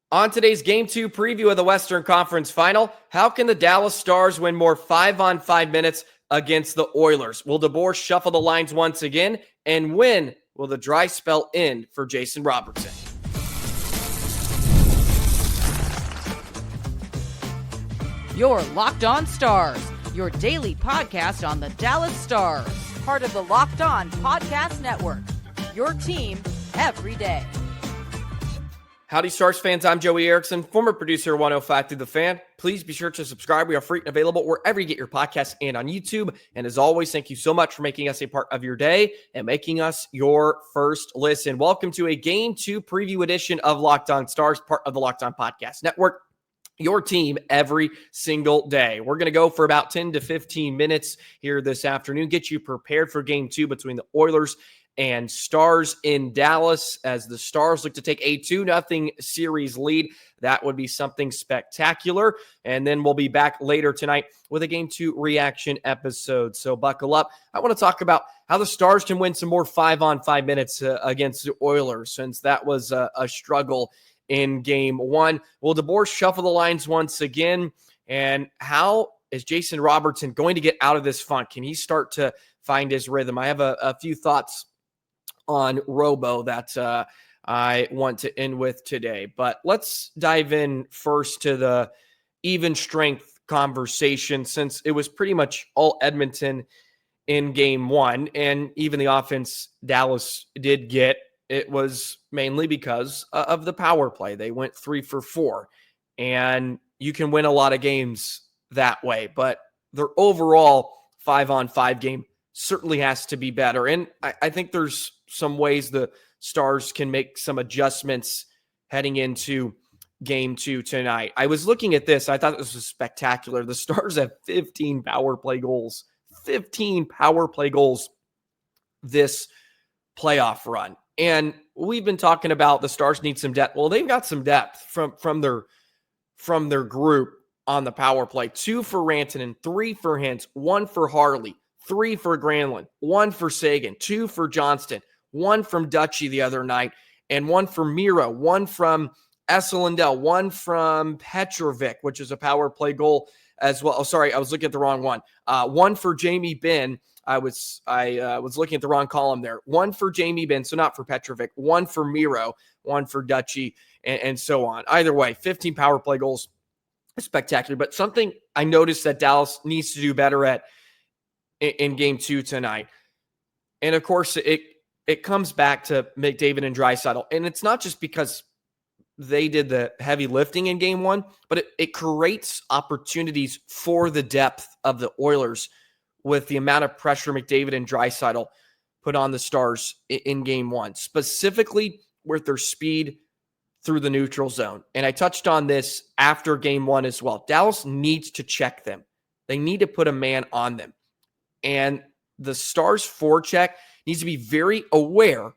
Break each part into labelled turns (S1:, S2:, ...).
S1: On today's Game 2 preview of the Western Conference Final, how can the Dallas Stars win more 5-on-5 minutes against the Oilers? Will DeBoer shuffle the lines once again? And when will the dry spell end for Jason Robertson?
S2: You're Locked On Stars, your daily podcast on the Dallas Stars. Part of the Locked On Podcast Network, your team every day.
S1: Howdy, Stars fans. I'm Joey Erickson, former producer of 105 Through the Fan. Please be sure to subscribe. We are free and available wherever you get your podcasts and on YouTube. And as always, thank you so much for making us a part of your day and making us your first listen. Welcome to a Game 2 preview edition of Locked On Stars, part of the Locked On Podcast Network. Your team every single day. We're going to go for about 10 to 15 minutes here this afternoon, get you prepared for Game 2 between the Oilers and Stars in Dallas as the Stars look to take a 2-0 series lead. That would be something spectacular. And then we'll be back later tonight with a Game 2 reaction episode. So buckle up. I want to talk about how the Stars can win some more 5-on-5 minutes against the Oilers, since that was a struggle in Game 1. Will DeBoer shuffle the lines once again? And how is Jason Robertson going to get out of this funk? Can he start to find his rhythm? I have a few thoughts on Robo that I want to end with today. But let's dive in first to the even strength conversation, since it was pretty much all Edmonton in Game 1. And even the offense Dallas did get, it was mainly because of the power play. They went 3 for 4. And you can win a lot of games that way. But their overall 5-on-5 game certainly has to be better. And I think there's some ways the Stars can make some adjustments heading into Game 2 tonight. I was looking at this. I thought this was spectacular. The Stars have 15 power play goals. 15 power play goals this playoff run. And we've been talking about the Stars need some depth. Well, they've got some depth from their group on the power play. 2 for Rantanen, 3 for Hintz, 1 for Harley, 3 for Granlund, 1 for Sagan, 2 for Johnston, 1 from Dutchy the other night, and 1 for Miro, 1 from Esselindell, 1 from Petrovic, which is a power play goal as well. Oh, sorry, I was looking at the wrong one. 1 for Jamie Benn. I was looking at the wrong column there. 1 for Jamie Benn, so not for Petrovic. 1 for Miro, 1 for Dutchy, and so on. Either way, 15 power play goals, spectacular. But something I noticed that Dallas needs to do better at in Game 2 tonight, and of course it comes back to McDavid and Draisaitl, and it's not just because they did the heavy lifting in Game 1, but it creates opportunities for the depth of the Oilers with the amount of pressure McDavid and Draisaitl put on the Stars in Game 1, specifically with their speed through the neutral zone. And I touched on this after Game 1 as well. Dallas needs to check them. They need to put a man on them. And the Stars' forecheck needs to be very aware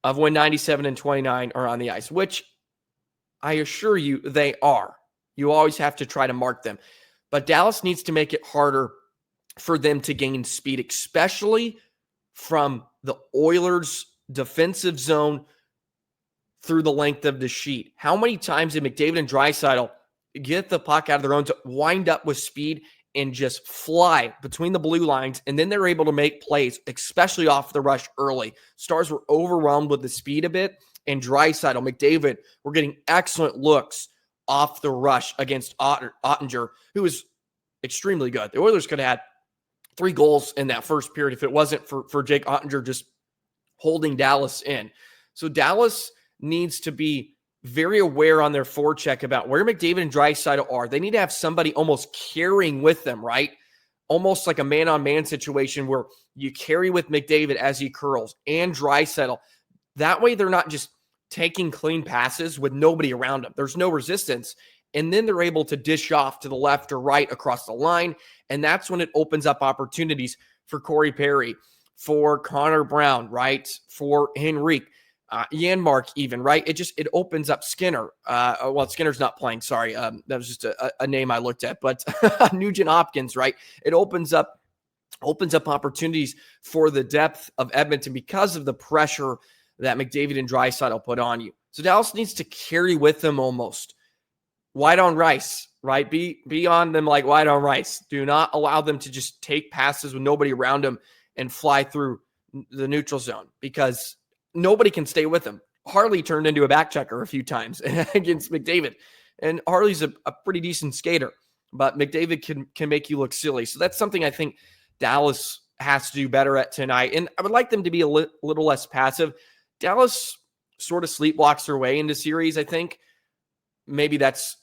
S1: of when 97 and 29 are on the ice, which I assure you they are. You always have to try to mark them. But Dallas needs to make it harder for them to gain speed, especially from the Oilers' defensive zone through the length of the sheet. How many times did McDavid and Draisaitl get the puck out of their own to wind up with speed and just fly between the blue lines, and then they're able to make plays, especially off the rush early? Stars were overwhelmed with the speed a bit, and Draisaitl, McDavid were getting excellent looks off the rush against Ottinger, who was extremely good. The Oilers could have had 3 goals in that first period if it wasn't for Jake Ottinger just holding Dallas in. So Dallas needs to be very aware on their forecheck about where McDavid and Draisaitl are. They need to have somebody almost carrying with them, right? Almost like a man-on-man situation where you carry with McDavid as he curls and Draisaitl. That way they're not just taking clean passes with nobody around them. There's no resistance. And then they're able to dish off to the left or right across the line. And that's when it opens up opportunities for Corey Perry, for Connor Brown, right? For Henrique, Janmark even, right? It opens up Skinner. Well, Skinner's not playing, sorry. That was just a name I looked at. But Nugent Hopkins, right? It opens up opportunities for the depth of Edmonton because of the pressure that McDavid and Draisaitl put on you. So Dallas needs to carry with them almost. White on rice, right? Be on them like white on rice. Do not allow them to just take passes with nobody around them and fly through the neutral zone, because nobody can stay with them. Harley turned into a back checker a few times against McDavid. And Harley's a pretty decent skater, but McDavid can make you look silly. So that's something I think Dallas has to do better at tonight. And I would like them to be a little less passive. Dallas sort of sleepwalks their way into series, I think. Maybe that's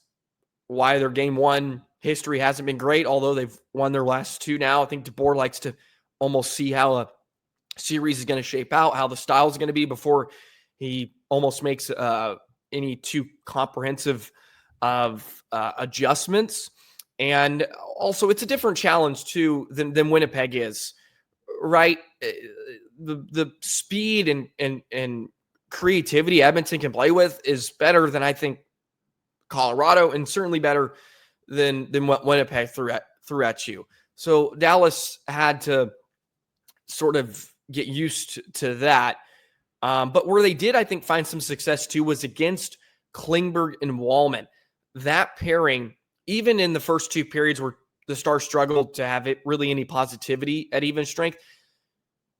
S1: why their game one history hasn't been great, although they've won their last two now. I think DeBoer likes to almost see how a series is going to shape out, how the style is going to be before he almost makes any too comprehensive of adjustments. And also, it's a different challenge too than Winnipeg is, right? The speed and creativity Edmonton can play with is better than I think Colorado, and certainly better than what Winnipeg threw at you. So Dallas had to sort of get used to that. But where they did, I think, find some success too was against Klingberg and Wallman. That pairing, even in the first two periods where the Stars struggled to have it really any positivity at even strength,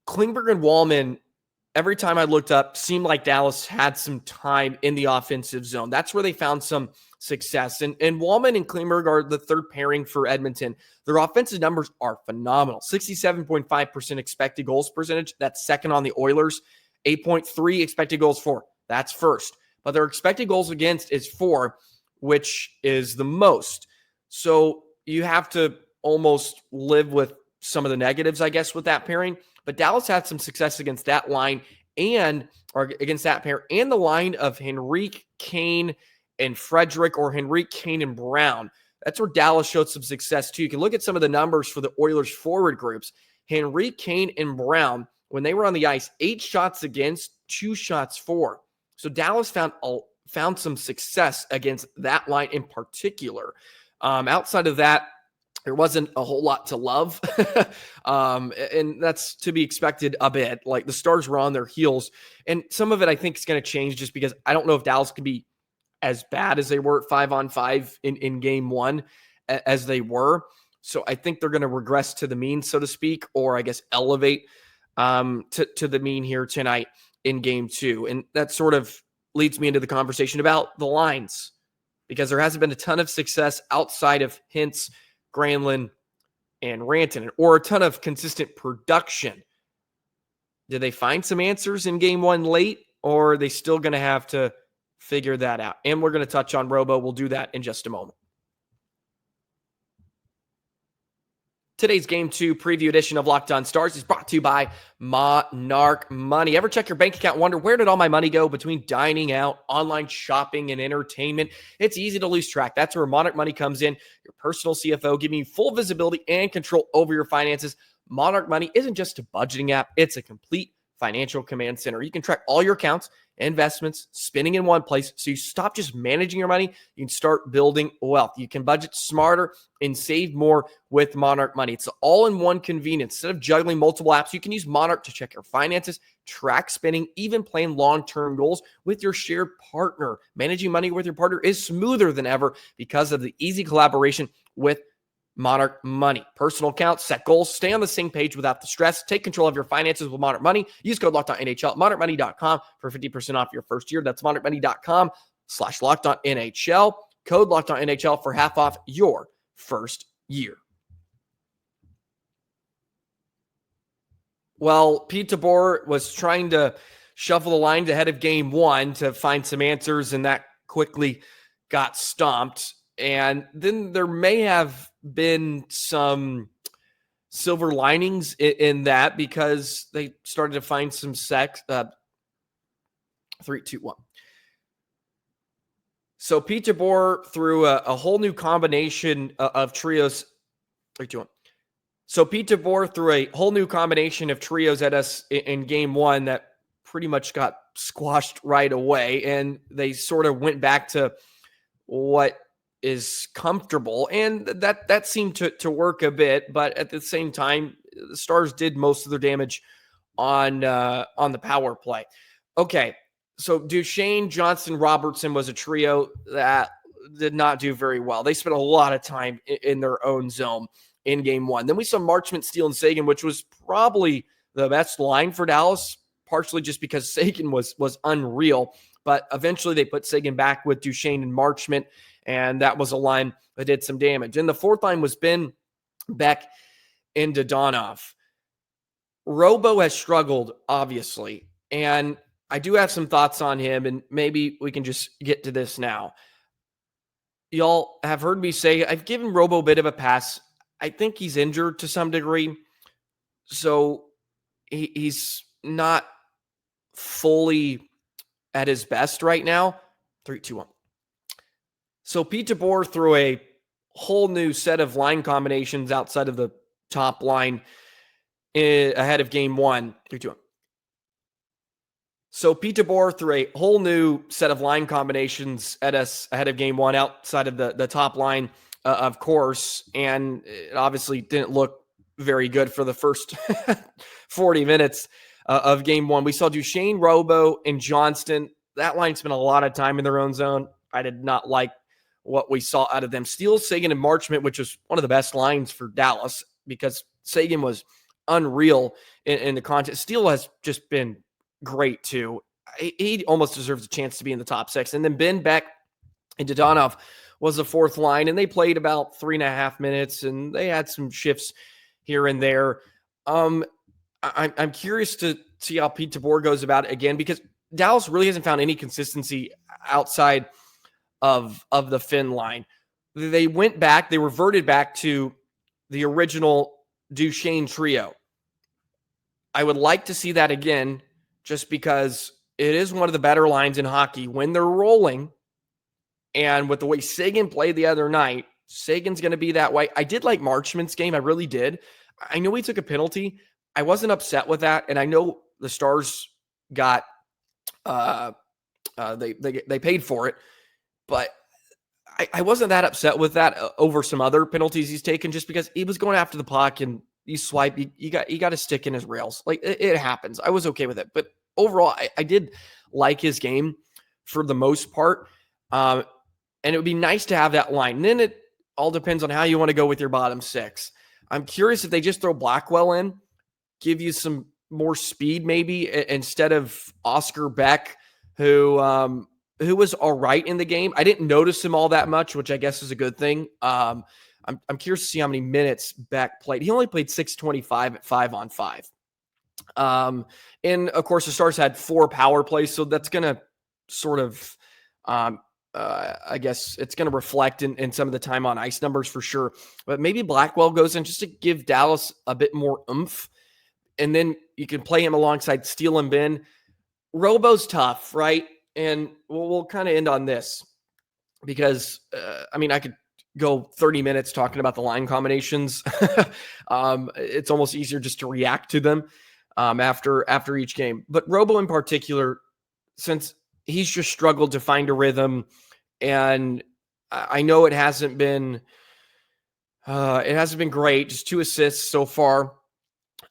S1: Klingberg and Wallman, every time I looked up, seemed like Dallas had some time in the offensive zone. That's where they found some success. And Wallman and Klingberg are the third pairing for Edmonton. Their offensive numbers are phenomenal. 67.5% expected goals percentage. That's second on the Oilers. 8.3 expected goals for. That's first. But their expected goals against is 4, which is the most. So you have to almost live with some of the negatives, I guess, with that pairing. But Dallas had some success against that line or against that pair, and the line of Henrique, Kane, and Frederick, or Henrique, Kane, and Brown. That's where Dallas showed some success too. You can look at some of the numbers for the Oilers forward groups. Henrique, Kane, and Brown, when they were on the ice, 8 shots against, 2 shots for. So Dallas found some success against that line in particular. Outside of that, there wasn't a whole lot to love. And that's to be expected a bit. Like, the Stars were on their heels. And some of it I think is going to change, just because I don't know if Dallas can be as bad as they were at 5-on-5 in game one as they were. So I think they're going to regress to the mean, so to speak, or I guess elevate to the mean here tonight in game two. And that sort of leads me into the conversation about the lines, because there hasn't been a ton of success outside of Hintz, Granlund, and Rantanen, or a ton of consistent production. Did they find some answers in game one late, or are they still going to have to figure that out? And we're going to touch on Robo. We'll do that in just a moment. Today's Game 2 preview edition of Locked On Stars is brought to you by Monarch Money. Ever check your bank account and wonder, where did all my money go between dining out, online shopping, and entertainment? It's easy to lose track. That's where Monarch Money comes in, your personal CFO, giving you full visibility and control over your finances. Monarch Money isn't just a budgeting app. It's a complete financial command center. You can track all your accounts, investments, spending in one place, so you stop just managing your money. You can start building wealth. You can budget smarter and save more with Monarch Money. It's all-in-one convenience. Instead of juggling multiple apps, you can use Monarch to check your finances, track spending, even plan long-term goals with your shared partner. Managing money with your partner is smoother than ever because of the easy collaboration with Monarch Money. Personal accounts, set goals, stay on the same page without the stress. Take control of your finances with Monarch Money. Use code LOCKEDONNHL, monarchmoney.com for 50% off your first year. That's monarchmoney.com/LOCKEDONNHL. Code LOCKEDONNHL for half off your first year. Well, Pete DeBoer was trying to shuffle the lines ahead of game one to find some answers, and that quickly got stomped. And then there may have been some silver linings in that, because they started to find some 3, 2, 1. So Pete DeBoer threw a whole new combination of trios. 3, 2, 1. So Pete DeBoer threw a whole new combination of trios at us in game one that pretty much got squashed right away. And they sort of went back to what is comfortable, and that seemed to work a bit. But at the same time, the Stars did most of their damage on the power play. Okay, So Duchesne, Johnson, Robertson was a trio that did not do very well. They spent a lot of time in their own zone in game one. Then we saw Marchment, Steele, and Seguin, which was probably the best line for Dallas, partially just because Seguin was unreal. But eventually they put Seguin back with Duchesne and Marchment, and that was a line that did some damage. And the fourth line was Ben, Beck, and Dodonov. Robo has struggled, obviously, and I do have some thoughts on him, and maybe we can just get to this now. Y'all have heard me say I've given Robo a bit of a pass. I think he's injured to some degree, so he's not fully at his best right now. 3, 2, 1. So Pete DeBoer threw a whole new set of line combinations outside of the top line ahead of game one. 3, 2, 1. So Pete DeBoer threw a whole new set of line combinations at us ahead of game one outside of the top line, of course, and it obviously didn't look very good for the first 40 minutes of game one. We saw Duchesne, Robo, and Johnston. That line spent a lot of time in their own zone. I did not like what we saw out of them. Steele, Seguin, and Marchment, which was one of the best lines for Dallas because Seguin was unreal in the contest. Steele has just been great too. He almost deserves a chance to be in the top 6. And then Ben, Beck, and Dodonov was the fourth line, and they played about 3.5 minutes, and they had some shifts here and there. I'm curious to see how Pete DeBoer goes about it again, because Dallas really hasn't found any consistency outside of the Finn line. They reverted back to the original Duchesne trio. I would like to see that again, just because it is one of the better lines in hockey when they're rolling. And with the way Seguin played the other night, Sagan's going to be that way. I did like Marchment's game. I really did. I know he took a penalty. I wasn't upset with that. And I know the Stars got, they paid for it, but I wasn't that upset with that over some other penalties he's taken, just because he was going after the puck and you swipe, you got a stick in his rails. Like it happens. I was okay with it, but overall I did like his game for the most part. And it would be nice to have that line. And then it all depends on how you want to go with your bottom 6. I'm curious if they just throw Blackwell in, give you some more speed maybe, instead of Oscar Beck, who was all right in the game. I didn't notice him all that much, which I guess is a good thing. I'm curious to see how many minutes Beck played. He only played 6:25 at 5-on-5. And of course the Stars had 4 power plays, so that's going to sort of, I guess it's going to reflect in some of the time on ice numbers for sure. But maybe Blackwell goes in just to give Dallas a bit more oomph. And then you can play him alongside Steele and Ben. Robo's tough, right? And we'll kind of end on this because, I could go 30 minutes talking about the line combinations. It's almost easier just to react to them after each game. But Robo in particular, since he's just struggled to find a rhythm, and I know it hasn't been great. Just 2 assists so far.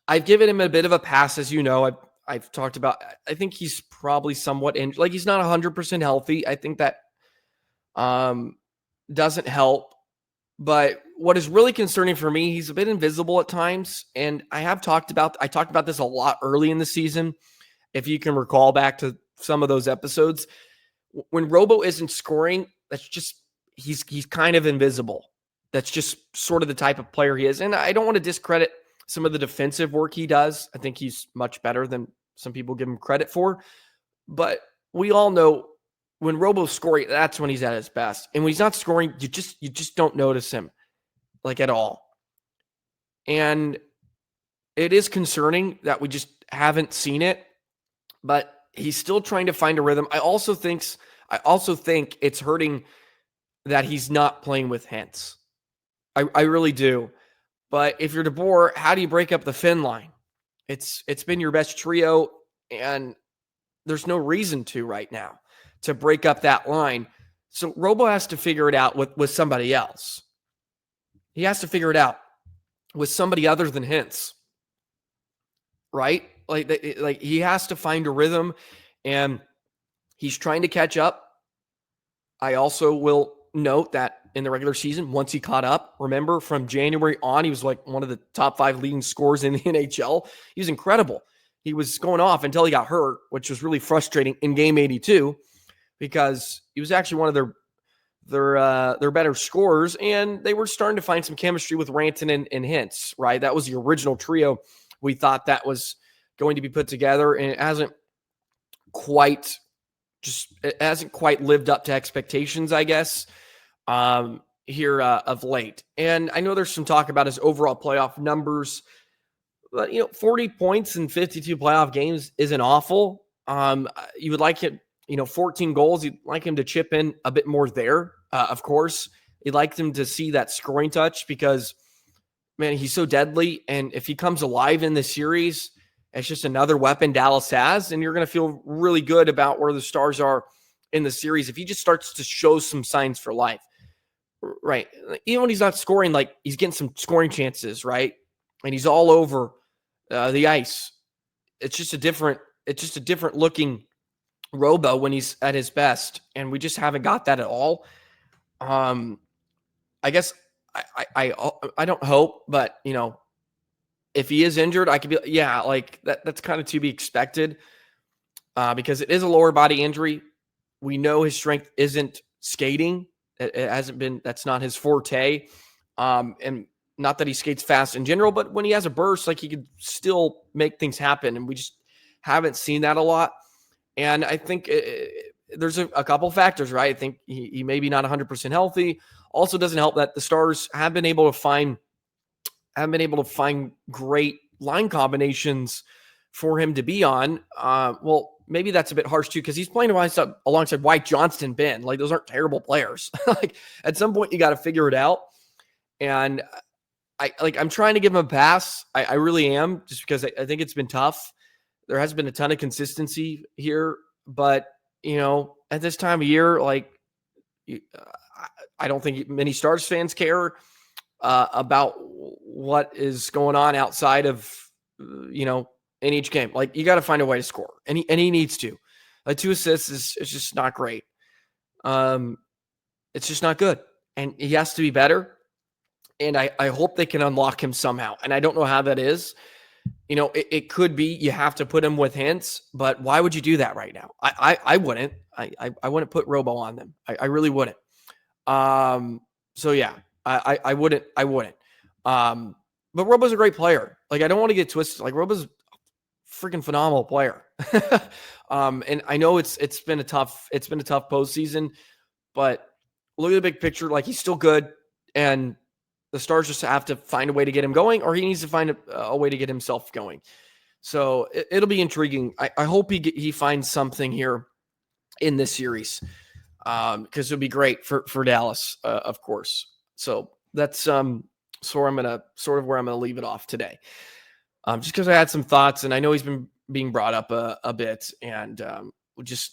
S1: I've given him a bit of a pass, as you know. I've talked about. I think he's probably somewhat injured. Like, he's not 100% healthy. I think that doesn't help. But what is really concerning for me, he's a bit invisible at times, and I talked about this a lot early in the season. If you can recall back to some of those episodes, when Robo isn't scoring, that's just he's kind of invisible. That's just sort of the type of player he is. And I don't want to discredit some of the defensive work he does. I think he's much better than some people give him credit for. But we all know when Robo's scoring, that's when he's at his best. And when he's not scoring, you just don't notice him, like, at all. And it is concerning that we just haven't seen it. But he's still trying to find a rhythm. I also think it's hurting that he's not playing with Hintz. I really do. But if you're DeBoer, how do you break up the Finn line? It's been your best trio, and there's no reason to right now to break up that line. So Robo has to figure it out with somebody else. He has to figure it out with somebody other than Hintz. Right? Like he has to find a rhythm, and He's trying to catch up. I also will note that in the regular season, once he caught up, remember from January on, he was like one of the top 5 leading scorers in the NHL. He was incredible. He was going off until he got hurt, which was really frustrating in game 82 because he was actually one of their better scorers, and they were starting to find some chemistry with Rantanen and Hintz, right? That was the original trio. We thought that was going to be put together, and it hasn't quite lived up to expectations, I guess, here of late. And I know there's some talk about his overall playoff numbers, but 40 points in 52 playoff games isn't awful. You would like it, 14 goals. You'd like him to chip in a bit more there. Of course, you'd like him to see that scoring touch because, man, he's so deadly. And if he comes alive in the series, it's just another weapon Dallas has, and you're going to feel really good about where the Stars are in the series if he just starts to show some signs for life, right? Even when he's not scoring, like he's getting some scoring chances, right? And he's all over the ice. It's just a different looking Robo when he's at his best, and we just haven't got that at all. I guess I don't hope, but if he is injured, I could be, like that's kind of to be expected because it is a lower body injury. We know his strength isn't skating. It hasn't been, that's not his forte. And not that he skates fast in general, but when he has a burst, like he could still make things happen. And we just haven't seen that a lot. And I think there's a couple factors, right? I think he may be not 100% healthy. Also doesn't help that the Stars haven't been able to find great line combinations for him to be on. Well, maybe that's a bit harsh too, because he's playing alongside White, Johnston, Ben. Like those aren't terrible players. Like at some point you got to figure it out. And I'm trying to give him a pass. I really am, just because I think it's been tough. There has been a ton of consistency here, but at this time of year, like I don't think many Stars fans care about what is going on outside of, in each game. Like you got to find a way to score, and he needs to. 2 assists is just not great. It's just not good, and he has to be better. And I hope they can unlock him somehow. And I don't know how that is. It could be you have to put him with Hintz, but why would you do that right now? I wouldn't. I wouldn't put Robo on them. I really wouldn't. So yeah, I wouldn't. But Robo's a great player. Like I don't want to get twisted. Like Robo's a freaking phenomenal player. And I know it's been a tough postseason, but look at the big picture. Like he's still good, and the Stars just have to find a way to get him going, or he needs to find a way to get himself going. So it'll be intriguing. I hope he finds something here in this series, because it'll be great for Dallas, of course. So that's where I'm gonna leave it off today. Just because I had some thoughts, and I know he's been being brought up a bit, and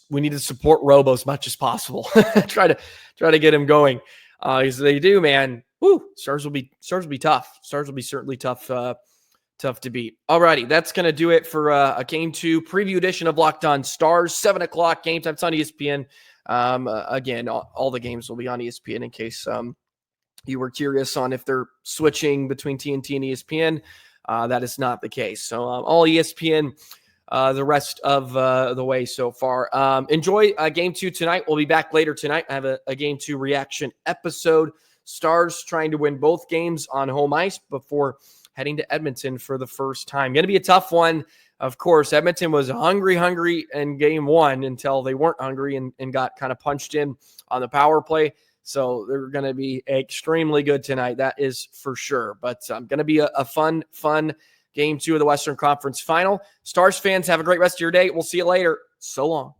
S1: we need to support Robo as much as possible. try to get him going, because they do, man. Woo, Stars will be tough. Stars will be certainly tough to beat. Alrighty, that's gonna do it for a Game 2 preview edition of Locked On Stars. 7:00 game time. It's on ESPN. Again, all the games will be on ESPN in case you were curious on if they're switching between TNT and ESPN. That is not the case. So all ESPN the rest of the way so far. Enjoy Game 2 tonight. We'll be back later tonight. I have a Game 2 reaction episode. Stars trying to win both games on home ice before heading to Edmonton for the first time. Going to be a tough one. Of course, Edmonton was hungry in Game 1 until they weren't hungry and got kind of punched in on the power play. So they're going to be extremely good tonight. That is for sure. But going to be a fun Game 2 of the Western Conference Final. Stars fans, have a great rest of your day. We'll see you later. So long.